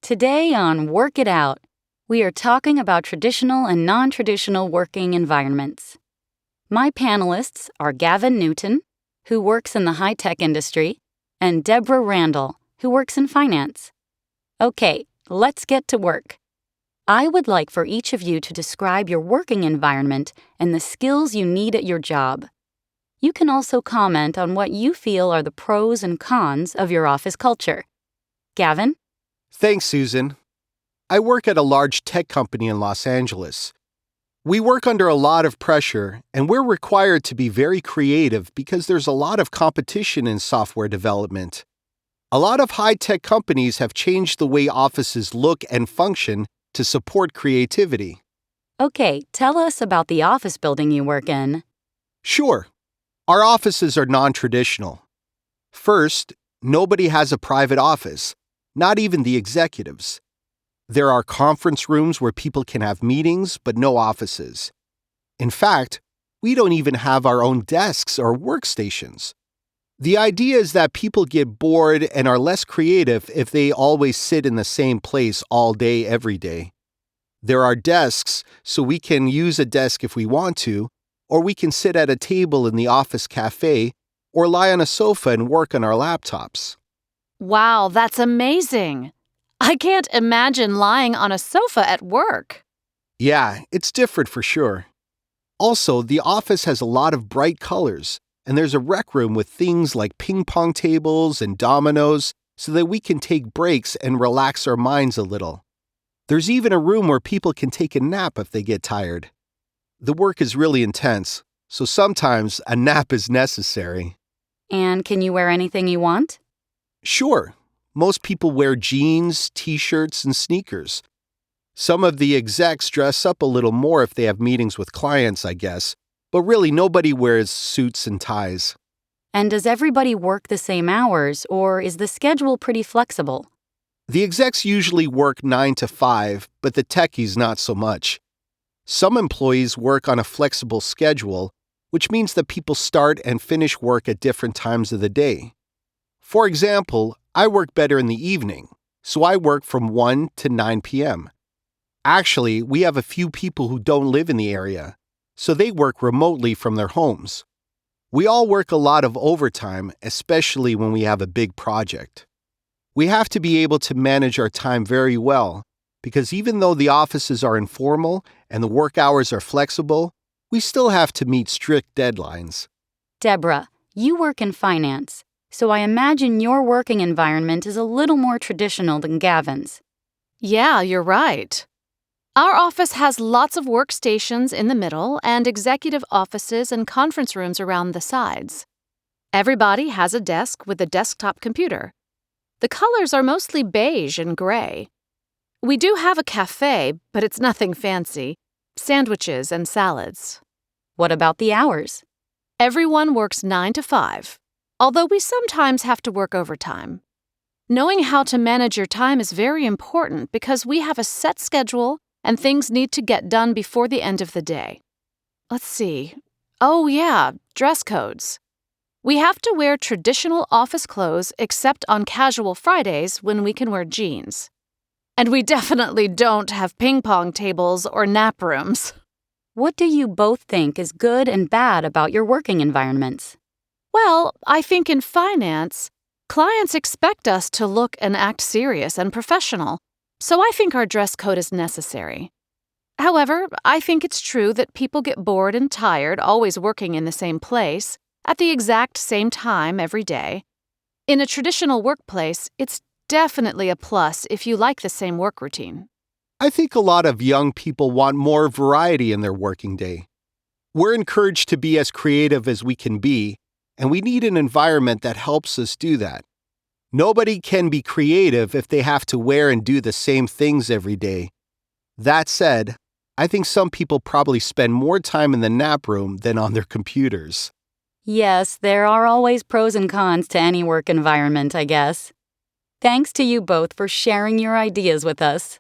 Today on Work It Out, we are talking about traditional and non-traditional working environments. My panelists are Gavin Newton, who works in the high-tech industry, and Deborah Randall, who works in finance. Okay, let's get to work. I would like for each of you to describe your working environment and the skills you need at your job. You can also comment on what you feel are the pros and cons of your office culture. Gavin? Thanks, Susan. I work at a large tech company in Los Angeles. We work under a lot of pressure, and we're required to be very creative because there's a lot of competition in software development. A lot of high-tech companies have changed the way offices look and function to support creativity. Okay, tell us about the office building you work in. Sure. Our offices are non-traditional. First, nobody has a private office, not even the executives. There are conference rooms where people can have meetings, but no offices. In fact, we don't even have our own desks or workstations. The idea is that people get bored and are less creative if they always sit in the same place all day, every day. There are desks, so we can use a desk if we want to, or we can sit at a table in the office cafe, or lie on a sofa and work on our laptops. Wow, that's amazing! I can't imagine lying on a sofa at work. Yeah, it's different for sure. Also, the office has a lot of bright colors, and there's a rec room with things like ping pong tables and dominoes so that we can take breaks and relax our minds a little. There's even a room where people can take a nap if they get tired. The work is really intense, so sometimes a nap is necessary. And can you wear anything you want? Sure. Most people wear jeans, t-shirts, and sneakers. Some of the execs dress up a little more if they have meetings with clients, I guess, but really nobody wears suits and ties. And does everybody work the same hours, or is the schedule pretty flexible? The execs usually work 9 to 5, but the techies not so much. Some employees work on a flexible schedule, which means that people start and finish work at different times of the day. For example, I work better in the evening, so I work from 1 to 9 p.m. Actually, we have a few people who don't live in the area, so they work remotely from their homes. We all work a lot of overtime, especially when we have a big project. We have to be able to manage our time very well, because even though the offices are informal and the work hours are flexible, we still have to meet strict deadlines. Deborah, you work in finance, so I imagine your working environment is a little more traditional than Gavin's. Yeah, you're right. Our office has lots of workstations in the middle and executive offices and conference rooms around the sides. Everybody has a desk with a desktop computer. The colors are mostly beige and gray. We do have a cafe, but it's nothing fancy. Sandwiches and salads. What about the hours? Everyone works 9 to 5, although we sometimes have to work overtime. Knowing how to manage your time is very important because we have a set schedule and things need to get done before the end of the day. Let's see. Oh yeah, dress codes. We have to wear traditional office clothes except on casual Fridays when we can wear jeans. And we definitely don't have ping pong tables or nap rooms. What do you both think is good and bad about your working environments? Well, I think in finance, clients expect us to look and act serious and professional, so I think our dress code is necessary. However, I think it's true that people get bored and tired always working in the same place, at the exact same time every day. In a traditional workplace, it's definitely a plus if you like the same work routine. I think a lot of young people want more variety in their working day. We're encouraged to be as creative as we can be, and we need an environment that helps us do that. Nobody can be creative if they have to wear and do the same things every day. That said, I think some people probably spend more time in the nap room than on their computers. Yes, there are always pros and cons to any work environment, I guess. Thanks to you both for sharing your ideas with us.